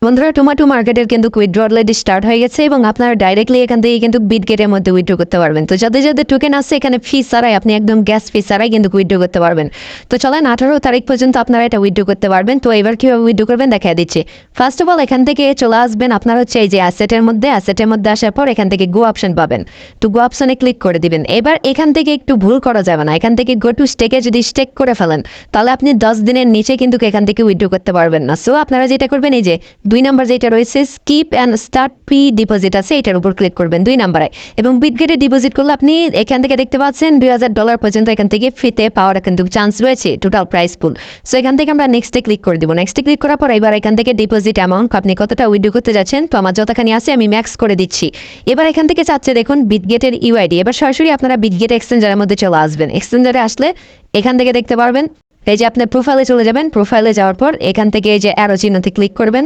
বন্ধুরা, টমেটো মার্কেটের কিন্তু উইথড্র অলরেডি স্টার্ট হয়ে গেছে এবং আপনারা ডাইরেক্টলি এখান থেকে কিন্তু বিটগেটের মধ্যে উইথড্র করতে পারবেন। তো যাদের যাদের টোকেন আছে এখানে ফি ছাড়াই আপনি একদম গ্যাস ফি ছাড়াই কিন্তু উইথড্র করতে পারবেন। তো চলেন 18 তারিখ পর্যন্ত আপনারা এটা উইথড্র করতে পারবেন। তো এবার কীভাবে উইথড্র করবেন দেখা দিচ্ছি। ফার্স্ট অফ অল এখান থেকে চলে আসবেন আপনার হচ্ছে এই যে অ্যাসেটের মধ্যে আসার পর এখান থেকে গো অপশন পাবেন। তো গো অপশনে ক্লিক করে দিবেন। এবার এখান থেকে একটু ভুল করা যাবে না, এখান থেকে গো টু স্টেকে যদি স্টেক করে ফেলেন তাহলে আপনি 10 দিনের নিচে কিন্তু এখান থেকে উইথড্র করতে পারবেন না। সো আপনারা যেটা করবেন এই যে 2 নম্বর যেটা রয়েছে skip and start pre deposit আছে এটার উপর ক্লিক করবেন 2 নম্বরে। এবং বিটগেটে ডিপোজিট করলে আপনি এখান থেকে দেখতে পাচ্ছেন $2000 পর্যন্ত এখান থেকে ফ্রিতে পাওয়ার কিন্তু চান্স রয়েছে, টোটাল প্রাইস ফুল। সো এখান থেকে আমরা নেক্সটে ক্লিক করে দিব। নেক্সটে ক্লিক করার পর এবার এখান থেকে ডিপোজিট অ্যামাউন্ট আপনি কতটা উইথড্র করতে যাচ্ছেন, তো আমার যতখানি আছে আমি ম্যাক্স করে দিচ্ছি। এবার এখান থেকে চাচ্ছে দেখুন বিটগেটের ইউআইডি। এবার সরাসরি আপনারা বিটগেট এক্সচেঞ্জারের মধ্যে চলে আসবেন। এক্সচেঞ্জারে আসলে এখান থেকে দেখতে পারবেন এই যে আপনার প্রোফাইলে চলে যাবেন। প্রোফাইলে যাওয়ার পর এখান থেকে এই যে অ্যারো চিহ্নতে ক্লিক করবেন।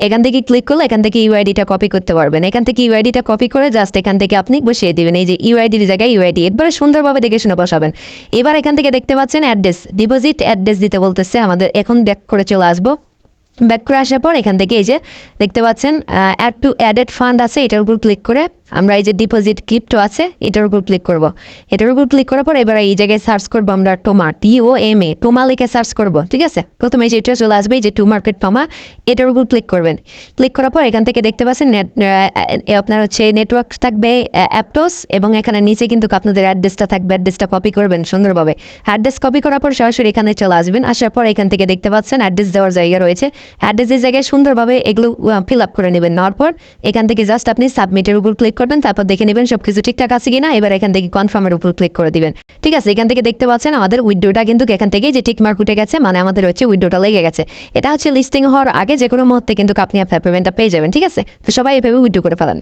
এখান থেকে ক্লিক করলে এখান থেকে ইউআইডিটা কপি করতে পারবেন। এখান থেকে ইউআইডিটা কপি করে জাস্ট এখান থেকে আপনি বসিয়ে দিবেন এই যে ইউআইডির জায়গায় ইউআইডি, এবারে সুন্দরভাবে দেখে শুনে বসাবেন। এবার এখান থেকে দেখতে পাচ্ছেন অ্যাড্রেস, ডিপোজিট অ্যাড্রেস দিতে বলতেছে আমাদের। এখন ব্যাক করে চলে আসবো। ব্যাক করে আসার পর এখান থেকে এই যে দেখতে পাচ্ছেন অ্যাড টু অ্যাডেড ফান্ড আছে, এটার উপর ক্লিক করে আমরা এই যে ডিপোজিট ক্রিপ্টো আছে এটার উপর ক্লিক করব। এটার উপর ক্লিক করার পর এবার এই জায়গায় সার্চ করবো আমরা টোমা, TOMA, টোমা লিখে সার্চ করব। ঠিক আছে, প্রথমে যে এটা চলে আসবে এই যে টু মার্কেট টোমা, এটার উপর ক্লিক করবেন। ক্লিক করার পর এখান থেকে দেখতে পাচ্ছেন আপনার হচ্ছে নেটওয়ার্ক থাকবে অ্যাপটোস এবং এখানে নিচে কিন্তু আপনাদের অ্যাড্রেসটা থাকবে। অ্যাড্রেসটা কপি করবেন সুন্দরভাবে। অ্যাড্রেস কপি করার পর সরাসরি এখানে চলে আসবেন। আসার পর এখান থেকে দেখতে পাচ্ছেন অ্যাড্রেস দেওয়ার জায়গা রয়েছে। অ্যাড্রেসের জায়গায় সুন্দরভাবে এগুলো ফিল আপ করে নেবেন। নেওয়ার পর এখান থেকে জাস্ট আপনি সাবমিটের উপর ক্লিক করবেন, তারপর দেখে নেবেন সবকিছু ঠিকঠাক আছে কিনা। এবার এখান থেকে কনফার্মের উপর ক্লিক করে দিবেন। ঠিক আছে, এখান থেকে দেখতে পাচ্ছেন আমাদের উইথড্রটা কিন্তু এখান থেকে যে টিক মার্ক উঠে গেছে, মানে আমাদের হচ্ছে উইথড্রটা লেগে গেছে। এটা হচ্ছে লিস্টিং হওয়ার আগে যে কোনো মুহূর্তে কিন্তু আপনি আপনার পেমেন্টটা পেয়ে যাবেন। ঠিক আছে, তো সবাই এভাবে উইথড্র করে ফেলেন।